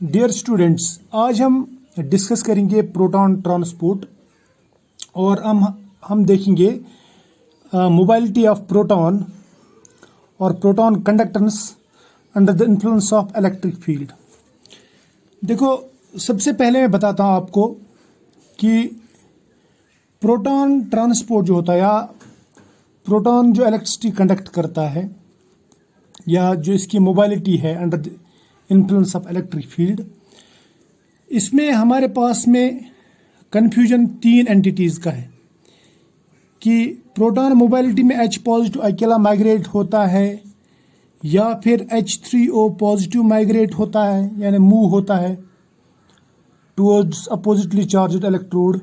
Dear students, आज हम discuss करेंगे प्रोटॉन ट्रांसपोर्ट और हम देखेंगे मोबाइलिटी ऑफ प्रोटॉन और proton conductance under the influence of electric field. देखो, सबसे पहले मैं बताता हूँ आपको कि प्रोटॉन ट्रांसपोर्ट जो होता है या प्रोटॉन जो इलेक्ट्रिसिटी कंडक्ट करता है या जो इसकी मोबाइलिटी है under the influence of electric field, इसमें हमारे पास में कन्फ्यूजन तीन एंटिटीज़ का है कि प्रोटॉन मोबाइलिटी में H पॉजिटिव अकेला माइग्रेट होता है या फिर H3O पॉजिटिव माइग्रेट होता है यानी मूव होता है टुवर्ड्स अपोजिटली चार्ज्ड इलेक्ट्रोड,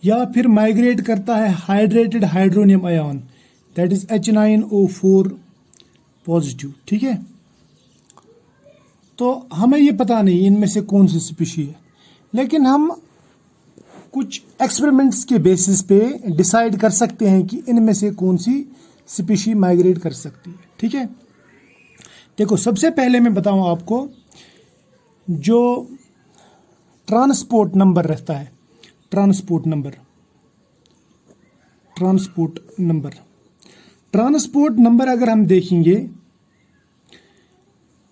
या फिर माइग्रेट करता है hydrated hydronium ion that is H9O4 positive. ठीक है, तो हमें ये पता नहीं इनमें से कौन सी स्पीशी है, लेकिन हम कुछ एक्सपेरिमेंट्स के बेसिस पे डिसाइड कर सकते हैं कि इनमें से कौन सी स्पीशी माइग्रेट कर सकती है। ठीक है, देखो, सबसे पहले मैं बताऊं आपको जो ट्रांसपोर्ट नंबर रहता है, ट्रांसपोर्ट नंबर अगर हम देखेंगे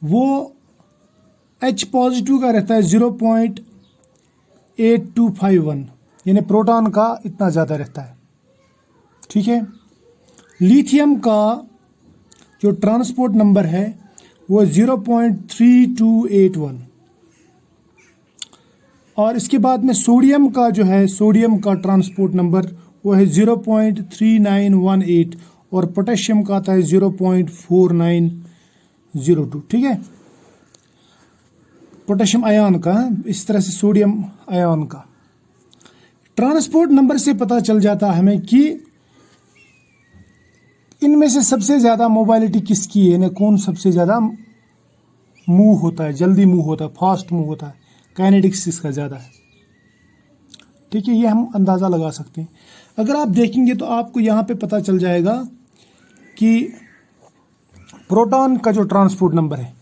वो H पॉजिटिव का रहता है 0.8251 यानी प्रोटॉन का इतना ज़्यादा रहता है। ठीक है, लिथियम का जो ट्रांसपोर्ट नंबर है वो 0.3281 और इसके बाद में सोडियम का जो है, सोडियम का ट्रांसपोर्ट नंबर वो है 0.3918 और पोटेशियम का आता है 0.4902। ठीक है, पोटेशियम आयन का, इस तरह से सोडियम आयन का। ट्रांसपोर्ट नंबर से पता चल जाता है हमें कि इनमें से सबसे ज़्यादा मोबाइलिटी किसकी है, कौन सबसे ज़्यादा मूव होता है, जल्दी मूव होता है, फास्ट मूव होता है, काइनेटिक्स इसका ज़्यादा है। ठीक है, ये हम अंदाज़ा लगा सकते हैं। अगर आप देखेंगे तो आपको यहाँ पे पता चल जाएगा कि प्रोटॉन का जो ट्रांसपोर्ट नंबर है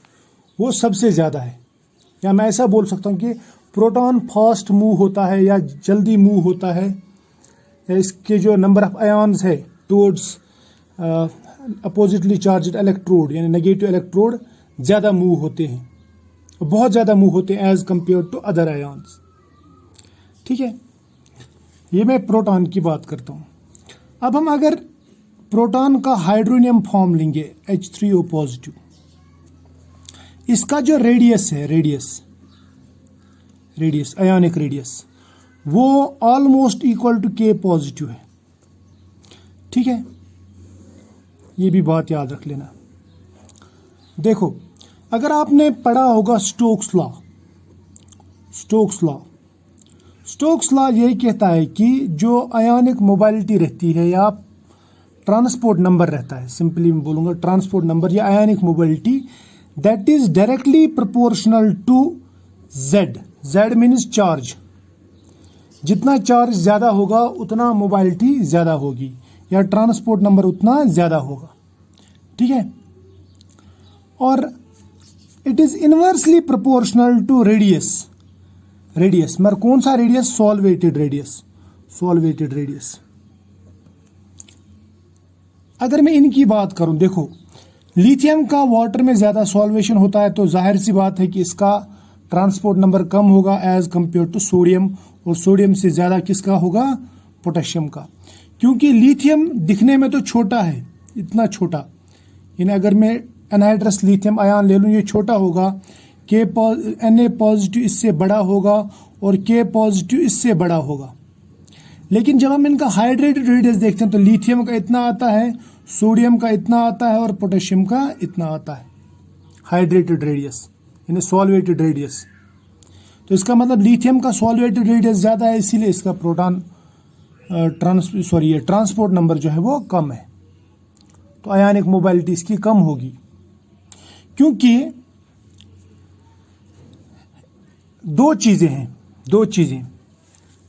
वो सबसे ज़्यादा है, या मैं ऐसा बोल सकता हूँ कि प्रोटॉन फास्ट मूव होता है या जल्दी मूव होता है, या इसके जो नंबर ऑफ आयन्स है टुवर्ड्स अपोजिटली चार्ज्ड इलेक्ट्रोड यानी नेगेटिव इलेक्ट्रोड ज़्यादा मूव होते हैं, बहुत ज़्यादा मूव होते हैं as compare to other ions. ठीक है, ये मैं प्रोटॉन की बात करता हूँ। अब हम अगर प्रोटॉन का हाइड्रोनियम फॉर्म लेंगे H3O पॉजिटिव, इसका जो रेडियस है, रेडियस आयोनिक रेडियस, वो almost equal to K positive है। ठीक है, ये भी बात याद रख लेना। देखो, अगर आपने पढ़ा होगा स्टोक्स लॉ यही कहता है कि जो आयोनिक मोबाइलिटी रहती है या ट्रांसपोर्ट नंबर रहता है, सिंपली मैं बोलूँगा ट्रांसपोर्ट नंबर या ionic mobility, that is directly proportional to Z means charge. जितना चार्ज ज़्यादा होगा उतना मोबाइलिटी ज़्यादा होगी या ट्रांसपोर्ट नंबर उतना ज़्यादा होगा। ठीक है, और it is inversely proportional to radius. मगर कौन सा रेडियस? Solvated radius. अगर मैं इनकी बात करूं, देखो, लिथियम का वाटर में ज़्यादा सॉल्वेशन होता है तो जाहिर सी बात है कि इसका ट्रांसपोर्ट नंबर कम होगा एज कंपेयर टू सोडियम, और सोडियम से ज़्यादा किसका होगा? पोटेशियम का, क्योंकि लिथियम दिखने में तो छोटा है, इतना छोटा, यानी अगर मैं एनहाइड्रस लिथियम आयन ले लूँ, ये छोटा होगा, Na पॉजिटिव इससे बड़ा होगा और K पॉजिटिव इससे बड़ा होगा। लेकिन जब हम इनका हाइड्रेटेड रेडियस देखते हैं तो लिथियम का इतना आता है, सोडियम का इतना आता है और पोटेशियम का इतना आता है, हाइड्रेटेड रेडियस यानी सॉल्वेटेड रेडियस। तो इसका मतलब लिथियम का सॉल्वेटेड रेडियस ज़्यादा है, इसीलिए इसका ट्रांसपोर्ट नंबर जो है वो कम है, तो आयनिक मोबाइलिटी इसकी कम होगी। क्योंकि दो चीज़ें,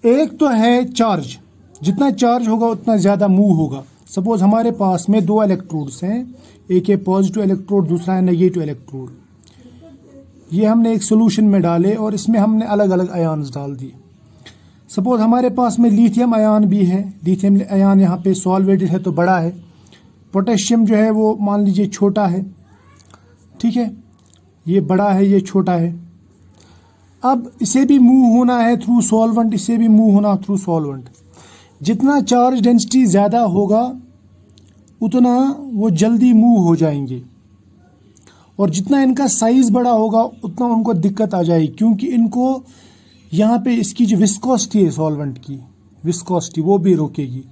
एक तो है चार्ज, जितना चार्ज होगा उतना ज़्यादा मूव होगा। सपोज हमारे पास में दो इलेक्ट्रोड्स हैं, एक है पॉजिटिव इलेक्ट्रोड, दूसरा है नेगेटिव इलेक्ट्रोड। ये हमने एक सोल्यूशन में डाले और इसमें हमने अलग अलग आयन्स डाल दिए। सपोज हमारे पास में लिथियम आयन भी है, लिथियम आयन यहाँ पे सॉल्वेटेड है तो बड़ा है, पोटेशियम जो है वो मान लीजिए छोटा है, ठीक है, ये बड़ा है ये छोटा है। अब इसे भी मूव होना है थ्रू सॉल्वेंट, इसे भी मूव होना थ्रू सॉल्वेंट। जितना चार्ज डेंसिटी ज़्यादा होगा उतना वो जल्दी मूव हो जाएंगे, और जितना इनका साइज़ बड़ा होगा उतना उनको दिक्कत आ जाएगी, क्योंकि इनको यहाँ पे इसकी जो विस्कोसिटी है सॉल्वेंट की विस्कोसिटी वो भी रोकेगी।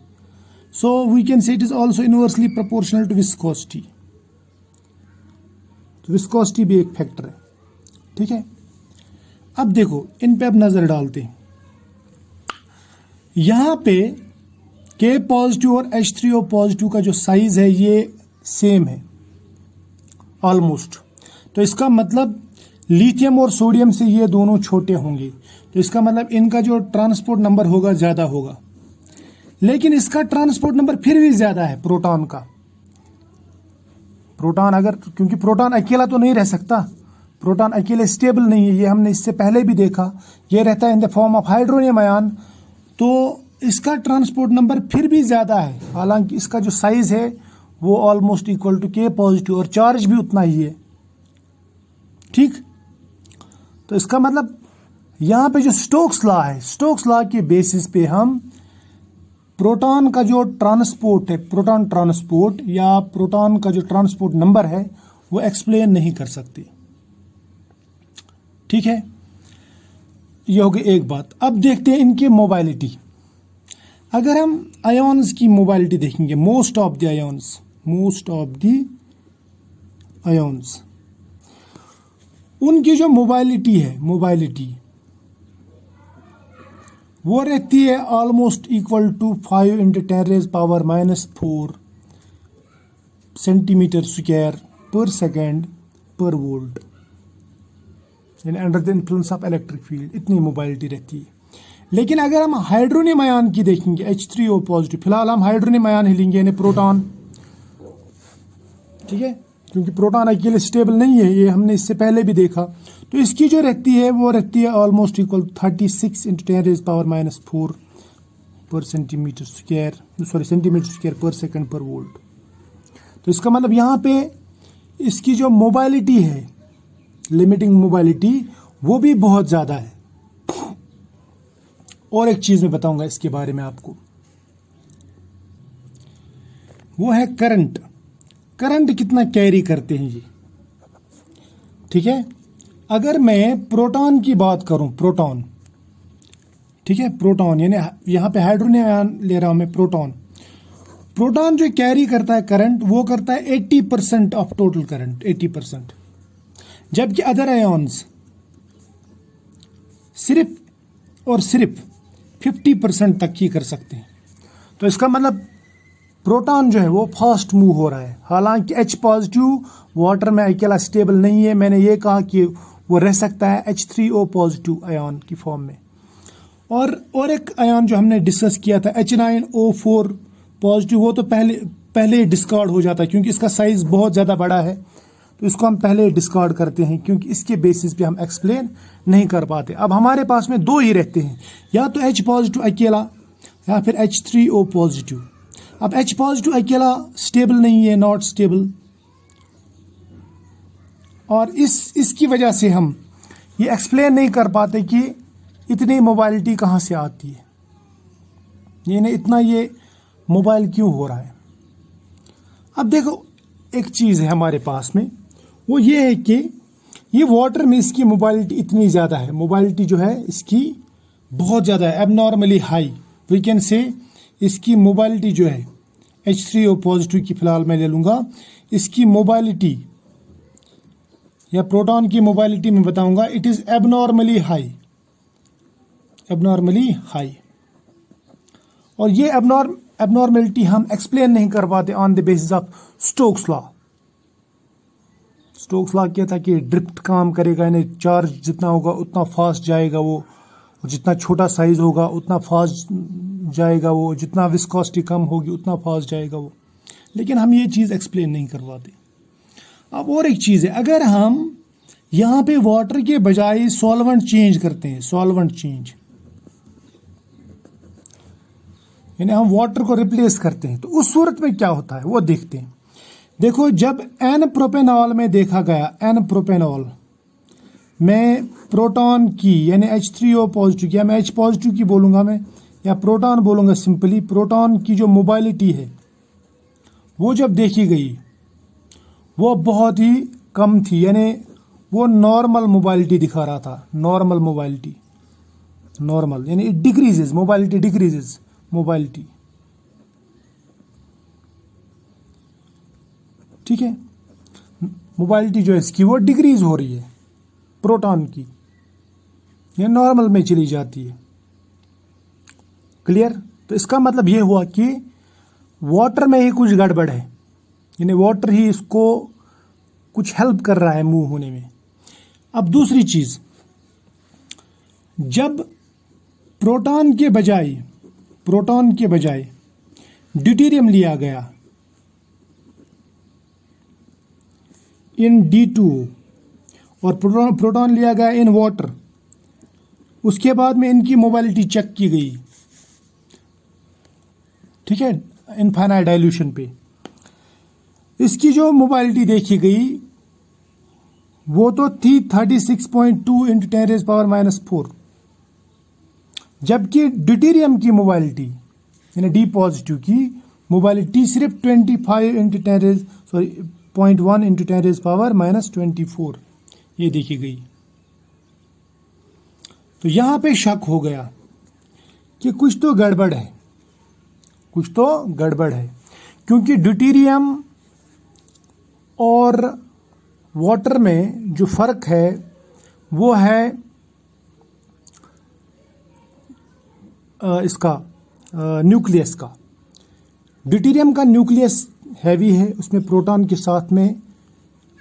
So we can say it is also inversely proportional to viscosity. तो विस्कोसिटी भी एक फैक्टर है, ठीक है। अब देखो इन पे अब नज़र डालते हैं। यहाँ पे K पॉजिटिव और H3O पॉजिटिव का जो साइज है ये सेम है ऑलमोस्ट। तो इसका मतलब लिथियम और सोडियम से ये दोनों छोटे होंगे, तो इसका मतलब इनका जो ट्रांसपोर्ट नंबर होगा ज़्यादा होगा। लेकिन इसका ट्रांसपोर्ट नंबर फिर भी ज़्यादा है प्रोटॉन का। प्रोटॉन अगर, क्योंकि प्रोटॉन अकेला तो नहीं रह सकता, प्रोटॉन अकेले स्टेबल नहीं है, ये हमने इससे पहले भी देखा, ये रहता है in the form of hydronium ion. तो इसका ट्रांसपोर्ट नंबर फिर भी ज़्यादा है, हालांकि इसका जो साइज़ है वो almost equal to K positive और चार्ज भी उतना ही है, ठीक। तो इसका मतलब यहाँ पे जो स्टोक्स लॉ है, स्टोक्स लॉ के बेसिस पे हम प्रोटॉन का जो ट्रांसपोर्ट है, प्रोटॉन ट्रांसपोर्ट या प्रोटॉन का जो ट्रांसपोर्ट नंबर है वो एक्सप्लेन नहीं कर सकते, ठीक है। ये हो गई एक बात। अब देखते हैं इनकी मोबाइलिटी। अगर हम आयन्स की मोबाइलिटी देखेंगे, मोस्ट ऑफ द आयन्स उनकी जो मोबाइलिटी वो रहती है almost equal to 5 × 10⁻⁻⁴ centimetre square per second per volt, यानी under the influence of electric field, इतनी मोबाइलिटी रहती है। लेकिन अगर हम हाइड्रोनियम आयन की देखेंगे, H3O पॉजिटिव, फिलहाल हम हाइड्रोनियम आयन ही लेंगे, यानी प्रोटॉन, ठीक है, क्योंकि प्रोटॉन अकेले स्टेबल नहीं है, ये हमने इससे पहले भी देखा। तो इसकी जो रहती है वो रहती है ऑलमोस्ट इक्वल 36 × 10⁻⁴ पर सेंटीमीटर स्क्वायर पर सेकंड पर वोल्ट। तो इसका मतलब यहाँ पे इसकी जो मोबाइलिटी है, लिमिटिंग मोबाइलिटी, वो भी बहुत ज़्यादा है। और एक चीज़ मैं बताऊंगा इसके बारे में आपको, वो है करंट। करंट कितना कैरी करते हैं ये, ठीक है। अगर मैं प्रोटॉन की बात करूं, प्रोटॉन, ठीक है, प्रोटॉन यानी यहां पे हाइड्रोनियम आयन ले रहा हूं मैं, प्रोटॉन जो कैरी करता है करंट, वो करता है 80% ऑफ टोटल करंट, 80%। जबकि अदर आयन्स सिर्फ और सिर्फ 50% तक ही कर सकते हैं। तो इसका मतलब प्रोटॉन जो है वो फास्ट मूव हो रहा है। हालांकि H पॉजिटिव वाटर में अकेला स्टेबल नहीं है, मैंने ये कहा कि वो रह सकता है H3O पॉजिटिव आयन की फॉर्म में। और एक आयन जो हमने डिस्कस किया था H9O4 पॉजिटिव, वो तो पहले डिस्कार्ड हो जाता है, क्योंकि इसका साइज बहुत ज़्यादा बड़ा है, तो इसको हम पहले डिस्कार्ड करते हैं, क्योंकि इसके बेसिस पे हम एक्सप्लेन नहीं कर पाते। अब हमारे पास में दो ही रहते हैं, या तो H पॉजिटिव अकेला या फिर H3O पॉजिटिव। अब H पॉजिटिव अकेला स्टेबल नहीं है, नॉट स्टेबल, और इसकी वजह से हम ये एक्सप्लेन नहीं कर पाते कि इतनी मोबाइलिटी कहाँ से आती है, यानी इतना ये मोबाइल क्यों हो रहा है। अब देखो एक चीज़ है हमारे पास में, वो ये है कि ये वाटर में इसकी मोबाइलिटी इतनी ज़्यादा है, मोबाइलिटी जो है इसकी बहुत ज़्यादा है, एबनॉर्मली हाई वी कैन से। इसकी मोबाइलिटी जो है H3O पॉजिटिव की फिलहाल मैं ले लूँगा, इसकी मोबाइलिटी या प्रोटॉन की मोबाइलिटी मैं बताऊँगा, it is abnormally high, abnormally high. और ये एबनॉर्मलिटी हम एक्सप्लेन नहीं कर पाते on the basis of Stokes law. Stokes law क्या था कि ड्रिफ्ट काम करेगा, यानी चार्ज जितना होगा उतना फास्ट जाएगा वो, जितना छोटा साइज होगा उतना फास्ट जाएगा वो, जितना विस्कोसिटी कम होगी उतना फास्ट जाएगा वो। लेकिन हम ये चीज़ एक्सप्लेन नहीं कर पाते। अब और एक चीज़ है, अगर हम यहां पे वाटर के बजाय सॉल्वेंट चेंज करते हैं, सॉल्वेंट चेंज, यानी हम वाटर को रिप्लेस करते हैं। तो उस सूरत में क्या होता है वो देखते हैं। देखो, जब एन प्रोपेनॉल में देखा गया, एन प्रोपेनॉल में प्रोटॉन की यानी H3O पॉजिटिव, या मैं H पॉजिटिव की बोलूंगा मैं, या प्रोटॉन बोलूंगा सिंपली, प्रोटॉन की जो मोबाइलिटी है वो जब देखी गई वो बहुत ही कम थी, यानी वो नॉर्मल मोबाइलिटी दिखा रहा था, नॉर्मल मोबाइलिटी, नॉर्मल यानी it decreases, mobility decreases, mobility, ठीक है, मोबाइलिटी जो है इसकी वो डिक्रीज हो रही है प्रोटॉन की, ये नॉर्मल में चली जाती है। क्लियर? तो इसका मतलब ये हुआ कि वाटर में ही कुछ गड़बड़ है, यानी वाटर ही इसको कुछ हेल्प कर रहा है मूव होने में। अब दूसरी चीज, जब प्रोटॉन के बजाय ड्यूटेरियम लिया गया इन D2 और प्रोटॉन लिया गया इन वाटर, उसके बाद में इनकी मोबाइलिटी चेक की गई, ठीक है, इनफाइनाइट डाइल्यूशन पे इसकी जो मोबाइलिटी देखी गई वो तो थी 36.2 इंटू 10⁻⁻⁴, जबकि ड्यूटेरियम की मोबाइलिटी यानी डी पॉजिटिव की मोबाइलिटी सिर्फ 25 इंटू 0.1 इंटू 10⁻⁻24 ये देखी गई। तो यहां पे शक हो गया कि कुछ तो गड़बड़ है, कुछ तो गड़बड़ है, क्योंकि ड्यूटेरियम और वाटर में जो फर्क है वो है इसका न्यूक्लियस का। ड्यूटेरियम का न्यूक्लियस हैवी है, उसमें प्रोटॉन के साथ में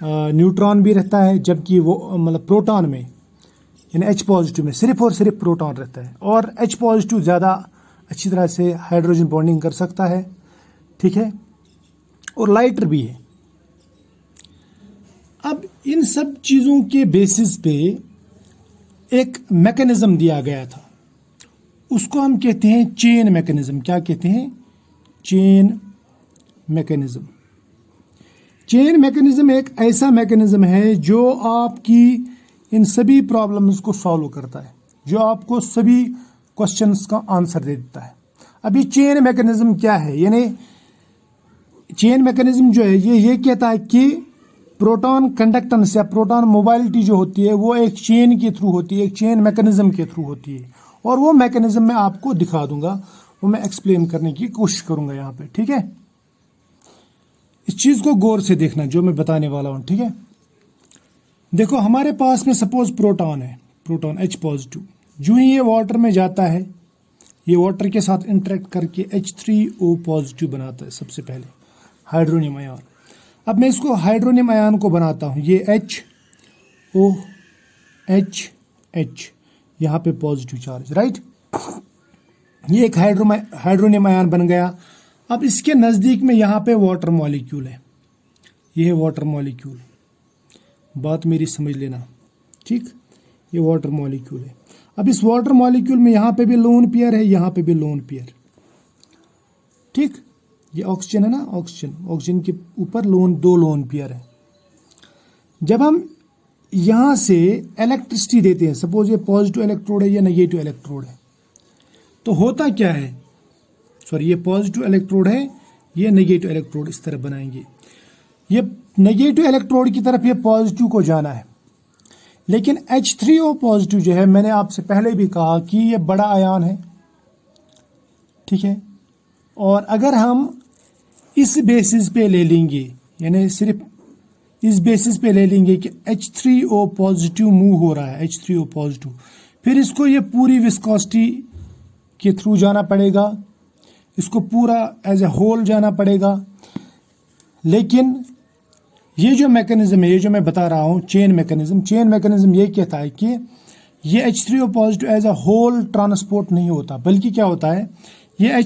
न्यूट्रॉन भी रहता है, जबकि वो मतलब प्रोटॉन में यानी H पॉजिटिव में सिर्फ और सिर्फ प्रोटॉन रहता है, और H पॉजिटिव ज़्यादा अच्छी तरह से हाइड्रोजन बॉन्डिंग कर सकता है, ठीक है, और लाइटर भी है। अब इन सब चीज़ों के बेसिस पे एक मैकेनिज्म दिया गया था, उसको हम कहते हैं चेन मैकेनिज्म। क्या कहते हैं? Chain mechanism. चेन मैकेनिज्म एक ऐसा मैकेनिज्म है जो आपकी इन सभी प्रॉब्लम्स को सॉल्व करता है, जो आपको सभी क्वेश्चंस का आंसर दे देता है। अभी चेन मैकेनिज्म क्या है? यानी चेन मैकेनिज्म जो है ये कहता है कि प्रोटॉन कंडक्टेंस या प्रोटॉन मोबाइलिटी जो होती है वो एक चेन के थ्रू होती है, एक चेन मैकेनिज्म के थ्रू होती है, और वो मैकेनिज्म मैं आपको दिखा दूंगा, वो मैं एक्सप्लेन करने की कोशिश करूंगा यहाँ पे, ठीक है। इस चीज को गौर से देखना जो मैं बताने वाला हूं, ठीक है। देखो, हमारे पास में सपोज प्रोटॉन है, प्रोटॉन H पॉजिटिव, जो ही ये वाटर में जाता है, ये वाटर के साथ इंटरेक्ट करके H3O पॉजिटिव बनाता है सबसे पहले, हाइड्रोनियम आयन। अब मैं इसको हाइड्रोनियम आयन को बनाता हूं, ये HOH यहाँ पे पॉजिटिव चार्ज, राइट। ये एक हाइड्रोनियम आयन बन गया। अब इसके नज़दीक में यहाँ पे वाटर मॉलिक्यूल है, ये है वाटर मॉलिक्यूल, बात मेरी समझ लेना, ठीक। ये वाटर मॉलिक्यूल है। अब इस वाटर मॉलिक्यूल में यहाँ पे भी लोन पेयर है, यहाँ पे भी लोन पेयर, ठीक। ये ऑक्सीजन है ना, ऑक्सीजन के ऊपर दो लोन पेयर है। जब हम यहाँ से इलेक्ट्रिसिटी देते हैं, सपोज ये पॉजिटिव इलेक्ट्रोड है या नेगेटिव इलेक्ट्रोड है, तो होता क्या है, सॉरी ये पॉजिटिव इलेक्ट्रोड है, ये नेगेटिव इलेक्ट्रोड, इस तरफ बनाएंगे। ये नेगेटिव इलेक्ट्रोड की तरफ ये पॉजिटिव को जाना है, लेकिन H3O पॉजिटिव जो है, मैंने आपसे पहले भी कहा कि ये बड़ा आयन है, ठीक है। और अगर हम इस बेसिस पे ले लेंगे, यानी सिर्फ इस बेसिस पे ले लेंगे कि H3O पॉजिटिव मूव हो रहा है, H3O पॉजिटिव, फिर इसको ये पूरी विस्कोसिटी के थ्रू जाना पड़ेगा, इसको पूरा एज ए होल जाना पड़ेगा। लेकिन ये जो मैकेनिज्म है, ये जो मैं बता रहा हूँ चेन मैकेनिज्म ये कहता है कि ये H3O positive as a whole transport नहीं होता, बल्कि क्या होता है, ये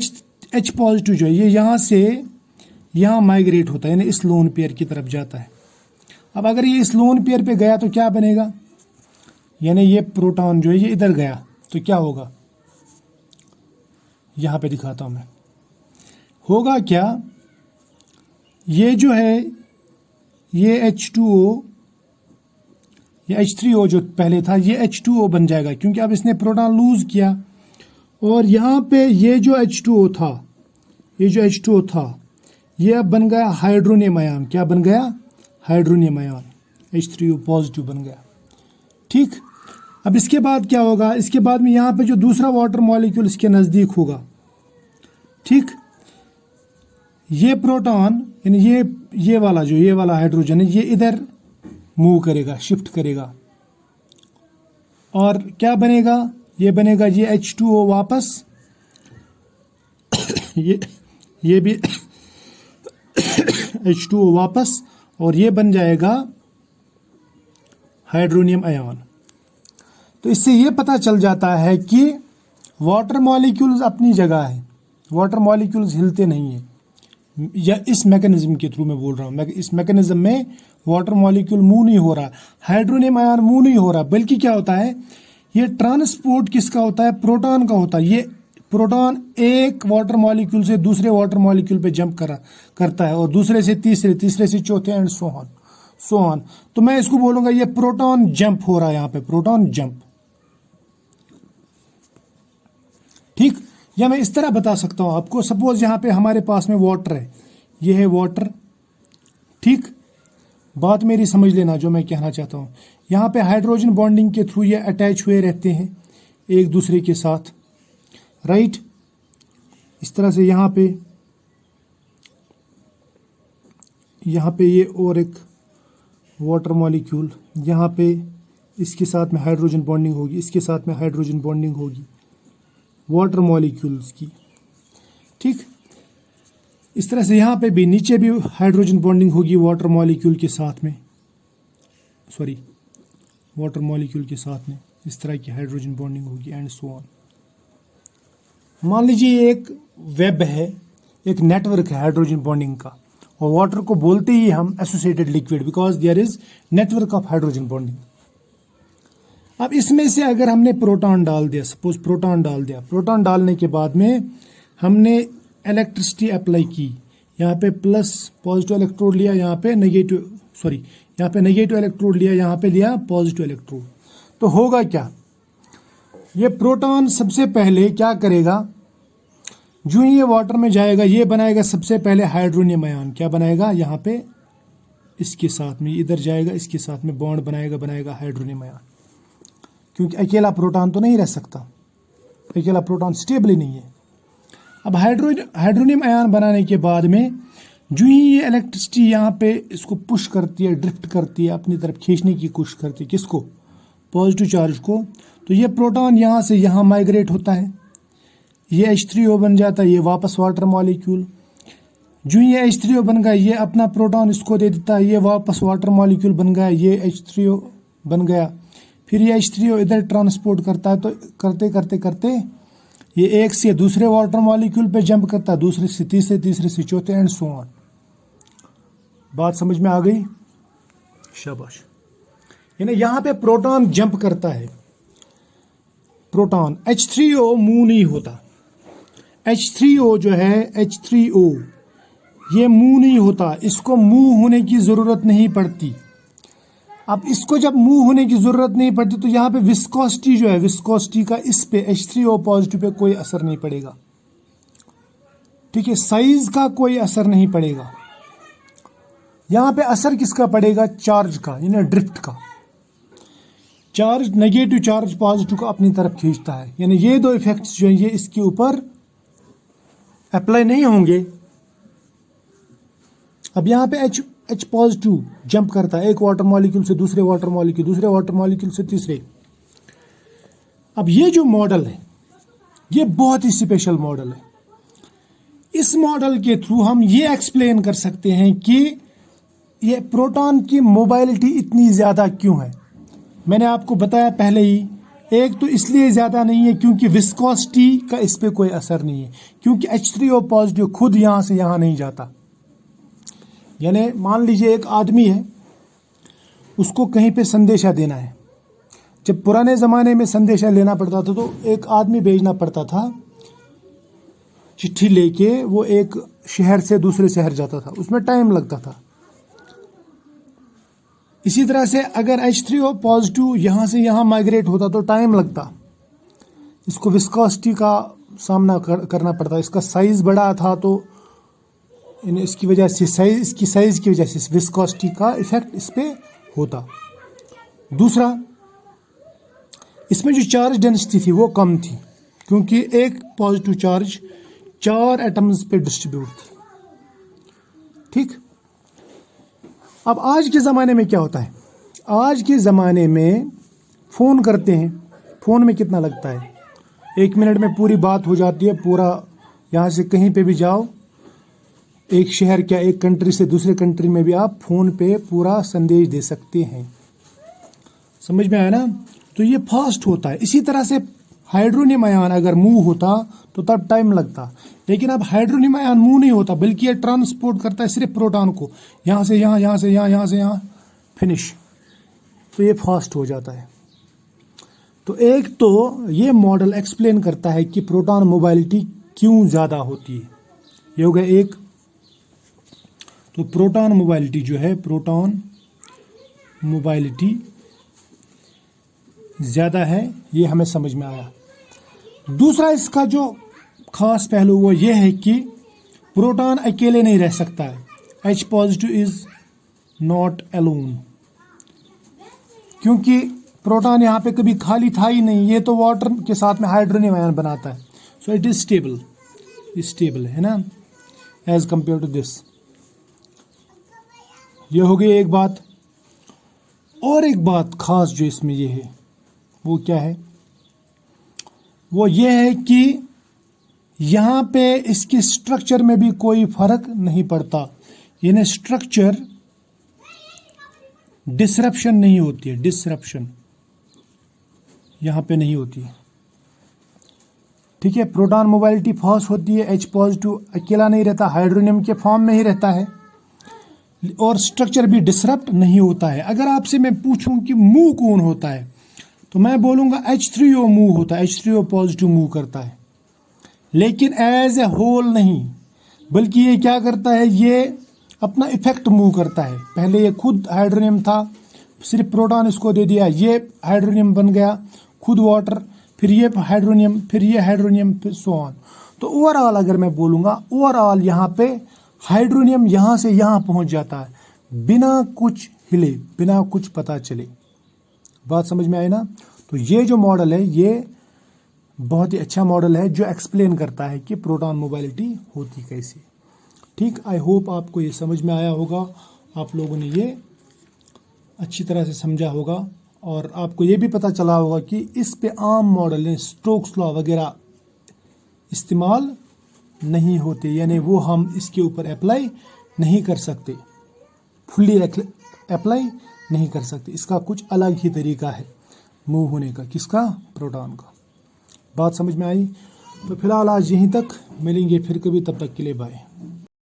H पॉजिटिव जो है ये यहाँ से यहाँ माइग्रेट होता है, यानी इस लोन पेयर की तरफ जाता है। अब अगर ये इस लोन पेयर पे गया तो क्या बनेगा, यानी ये प्रोटॉन जो है ये इधर गया तो क्या होगा, यहां पे दिखाता हूं मैं। होगा क्या, ये जो है ये H2O, ये H3O जो पहले था ये H2O बन जाएगा, क्योंकि अब इसने प्रोटॉन लूज किया। और यहाँ पे ये जो H2O था, ये जो H2O था ये अब बन गया हाइड्रोनियम आयन। क्या बन गया, हाइड्रोनियम आयन, H3O पॉजिटिव बन गया। ठीक, अब इसके बाद क्या होगा, इसके बाद में यहाँ पे जो दूसरा वाटर मॉलिक्यूल इसके नज़दीक होगा, ठीक, ये प्रोटॉन यानी ये वाला जो ये वाला हाइड्रोजन है ये इधर मूव करेगा, शिफ्ट करेगा, और क्या बनेगा, ये बनेगा ये H2O वापस ये भी H2O वापस, और ये बन जाएगा हाइड्रोनियम आयन। तो इससे ये पता चल जाता है कि वाटर मॉलिक्यूल्स अपनी जगह है, वाटर मॉलिक्यूल्स हिलते नहीं है, या इस मैकेनिज्म के थ्रू मैं बोल रहा हूँ, इस मैकेनिज्म में वाटर मॉलिक्यूल मूव नहीं हो रहा, हाइड्रोनियम आयन मूव नहीं हो रहा, बल्कि क्या होता है, ये ट्रांसपोर्ट किसका होता है, प्रोटॉन का होता है। ये प्रोटॉन एक वाटर मॉलिक्यूल से दूसरे वाटर मॉलिक्यूल पे जंप करता है, और दूसरे से तीसरे, तीसरे से चौथे, एंड सो ऑन। तो मैं इसको बोलूंगा ये प्रोटॉन जंप हो रहा है, यहाँ पे प्रोटॉन जंप। ठीक, या मैं इस तरह बता सकता हूं आपको, सपोज यहां पे हमारे पास में वाटर है, ये है वाटर, ठीक, बात मेरी समझ लेना जो मैं कहना चाहता हूं। यहां पे हाइड्रोजन बॉन्डिंग के थ्रू ये अटैच हुए रहते हैं एक दूसरे के साथ, राइट। इस तरह से यहां पे ये और एक वाटर मॉलिक्यूल, यहां पे इसके साथ में हाइड्रोजन बॉन्डिंग होगी, इसके साथ में हाइड्रोजन बॉन्डिंग होगी वाटर मॉलिक्यूल्स की, ठीक। इस तरह से यहाँ पे भी नीचे भी हाइड्रोजन बॉन्डिंग होगी वाटर मॉलिक्यूल के साथ में, वाटर मॉलिक्यूल के साथ में इस तरह की हाइड्रोजन बॉन्डिंग होगी, एंड सो ऑन। मान लीजिए एक वेब है, एक नेटवर्क है हाइड्रोजन बॉन्डिंग का, और वाटर को बोलते ही हम associated liquid, because there is network of hydrogen bonding. अब इसमें से अगर हमने प्रोटॉन डाल दिया, सपोज प्रोटॉन डाल दिया, प्रोटॉन डालने के बाद में हमने इलेक्ट्रिसिटी अप्लाई की, यहाँ पे प्लस पॉजिटिव इलेक्ट्रोड लिया, यहाँ पे नेगेटिव इलेक्ट्रोड लिया, यहाँ पे लिया पॉजिटिव इलेक्ट्रोड, तो होगा क्या, ये प्रोटॉन सबसे पहले क्या करेगा, जो ही ये वाटर में जाएगा ये बनाएगा सबसे पहले हाइड्रोनियम आयन। क्या बनाएगा, यहाँ पे इसके साथ में इधर जाएगा, इसके साथ में बॉन्ड बनाएगा हाइड्रोनियम आयन, क्योंकि अकेला प्रोटॉन तो नहीं रह सकता, अकेला प्रोटॉन स्टेबल ही नहीं है। अब हाइड्रोनियम आयन बनाने के बाद में जो ही ये इलेक्ट्रिसिटी यहाँ पे इसको पुश करती है, ड्रिफ्ट करती है, अपनी तरफ खींचने की कोशिश करती है, किसको, पॉजिटिव चार्ज को, तो ये प्रोटॉन यहाँ से यहाँ माइग्रेट होता है, ये H3O बन जाता है, ये वापस वाटर मॉलिक्यूल, जो ये H3O बन गया ये अपना प्रोटॉन इसको दे देता है, ये वापस वाटर मॉलिक्यूल बन गया, ये H3O बन गया, फिर ये H3O इधर ट्रांसपोर्ट करता है, तो करते करते करते ये एक से दूसरे वाटर मॉलिक्यूल पे जंप करता है, दूसरे से तीसरे, तीसरे से चौथे, एंड सो ऑन। बात समझ में आ गई, शाबाश। यानी यहां पे प्रोटॉन जंप करता है, प्रोटॉन, H3O मूव नहीं होता, H3O जो है H3O ये मूव नहीं होता, इसको मूव होने की जरूरत नहीं पड़ती। अब इसको जब मूव होने की जरूरत नहीं पड़ती तो यहाँ पे विस्कोसिटी जो है, विस्कोसिटी का इस पे H3O पॉजिटिव पे कोई असर नहीं पड़ेगा, ठीक है, साइज का कोई असर नहीं पड़ेगा। यहाँ पे असर किसका पड़ेगा, चार्ज का, यानी ड्रिफ्ट का। चार्ज नेगेटिव चार्ज पॉजिटिव को अपनी तरफ खींचता है, यानी ये दो इफेक्ट्स जो है ये इसके ऊपर अप्लाई नहीं होंगे। अब यहाँ पे H पॉजिटिव जंप करता है एक वाटर मॉलिक्यूल से दूसरे वाटर मॉलिक्यूल, दूसरे वाटर मॉलिक्यूल से तीसरे। अब ये जो मॉडल है ये बहुत ही स्पेशल मॉडल है। इस मॉडल के थ्रू हम ये एक्सप्लेन कर सकते हैं कि ये प्रोटॉन की मोबाइलिटी इतनी ज्यादा क्यों है। मैंने आपको बताया पहले ही, एक तो इसलिए ज्यादा नहीं है क्योंकि विस्कोसिटी का इस पे कोई असर नहीं है, क्योंकि H3O पॉजिटिव खुद यहां से यहां नहीं जाता। यानी मान लीजिए एक आदमी है, उसको कहीं पे संदेशा देना है। जब पुराने ज़माने में संदेशा लेना पड़ता था तो एक आदमी भेजना पड़ता था, चिट्ठी लेके वो एक शहर से दूसरे शहर जाता था, उसमें टाइम लगता था। इसी तरह से अगर H3O पॉजिटिव यहाँ से यहाँ माइग्रेट होता तो टाइम लगता। इसको विस्कोसिटी का सामना करना पड़ता। इसका साइज बड़ा था तो इसकी वजह से इसकी साइज की वजह से विस्कोसिटी का इफेक्ट इस पे होता। दूसरा, इसमें जो चार्ज डेंसिटी थी वो कम थी, क्योंकि एक पॉजिटिव चार्ज 4 एटम्स पे डिस्ट्रीब्यूट थी। ठीक। अब आज के ज़माने में क्या होता है? आज के ज़माने में फ़ोन करते हैं, फ़ोन में कितना लगता है? 1 मिनट में पूरी बात हो जाती है। पूरा यहाँ से कहीं पे भी जाओ, एक शहर क्या एक कंट्री से दूसरे कंट्री में भी आप फ़ोन पे पूरा संदेश दे सकते हैं। समझ में आया ना? तो ये फास्ट होता है। इसी तरह से हाइड्रोनियम आयन अगर मूव होता तो तब टाइम लगता, लेकिन अब हाइड्रोनियम आयन मूव नहीं होता, बल्कि ये ट्रांसपोर्ट करता है सिर्फ प्रोटॉन को, यहाँ से यहाँ, यहाँ से यहाँ, यहाँ से यहाँ, फिनिश। तो ये फास्ट हो जाता है। तो एक तो ये मॉडल एक्सप्लेन करता है कि प्रोटॉन मोबाइलिटी क्यों ज़्यादा होती है। ये हो गया एक। तो प्रोटॉन मोबाइलिटी जो है, प्रोटॉन मोबाइलिटी ज़्यादा है, ये हमें समझ में आया। दूसरा इसका जो खास पहलू वो ये है कि प्रोटॉन अकेले नहीं रह सकता है। H positive is not alone, क्योंकि प्रोटॉन यहाँ पे कभी खाली था ही नहीं, ये तो वाटर के साथ में हाइड्रोनियम आयन बनाता है। So it is stable, stable है ना, एज कंपेयर टू दिस। ये हो गई एक बात। और एक बात खास जो इसमें ये है वो क्या है? वो ये है कि यहाँ पे इसके स्ट्रक्चर में भी कोई फर्क नहीं पड़ता, यानी स्ट्रक्चर डिसरप्शन नहीं होती है, डिसरप्शन यहाँ पे नहीं होती है। ठीक है। प्रोटॉन मोबाइलिटी फास्ट होती है, H पॉजिटिव अकेला नहीं रहता, हाइड्रोनियम के फॉर्म में ही रहता है, और स्ट्रक्चर भी डिसरप्ट नहीं होता है। अगर आपसे मैं पूछूं कि मूव कौन होता है, तो मैं बोलूंगा H3O मूव होता है, H3O पॉजिटिव मूव करता है, लेकिन एज ए होल नहीं, बल्कि ये क्या करता है, ये अपना इफेक्ट मूव करता है। पहले ये खुद हाइड्रोनियम था, सिर्फ प्रोटॉन इसको दे दिया, ये हाइड्रोनियम बन गया, खुद वाटर, फिर ये हाइड्रोनियम, फिर ये हाइड्रोनियम, फिर सो ऑन। तो ओवरऑल अगर मैं बोलूँगा, ओवरऑल यहाँ पे हाइड्रोनियम यहाँ से यहाँ पहुँच जाता है बिना कुछ हिले, बिना कुछ पता चले। बात समझ में आई ना? तो ये जो मॉडल है ये बहुत ही अच्छा मॉडल है जो एक्सप्लेन करता है कि प्रोटॉन मोबाइलिटी होती कैसे। ठीक। आई होप आपको ये समझ में आया होगा, आप लोगों ने ये अच्छी तरह से समझा होगा, और आपको ये भी पता चला होगा कि इस पे आम मॉडल ने स्टोक्स लॉ वगैरह इस्तेमाल नहीं होते, यानी वो हम इसके ऊपर अप्लाई नहीं कर सकते, फुल्ली अप्लाई नहीं कर सकते। इसका कुछ अलग ही तरीका है मूव होने का। किसका? प्रोटॉन का। बात समझ में आई? तो फिलहाल आज यहीं तक, मिलेंगे फिर कभी, तब तक के लिए बाय।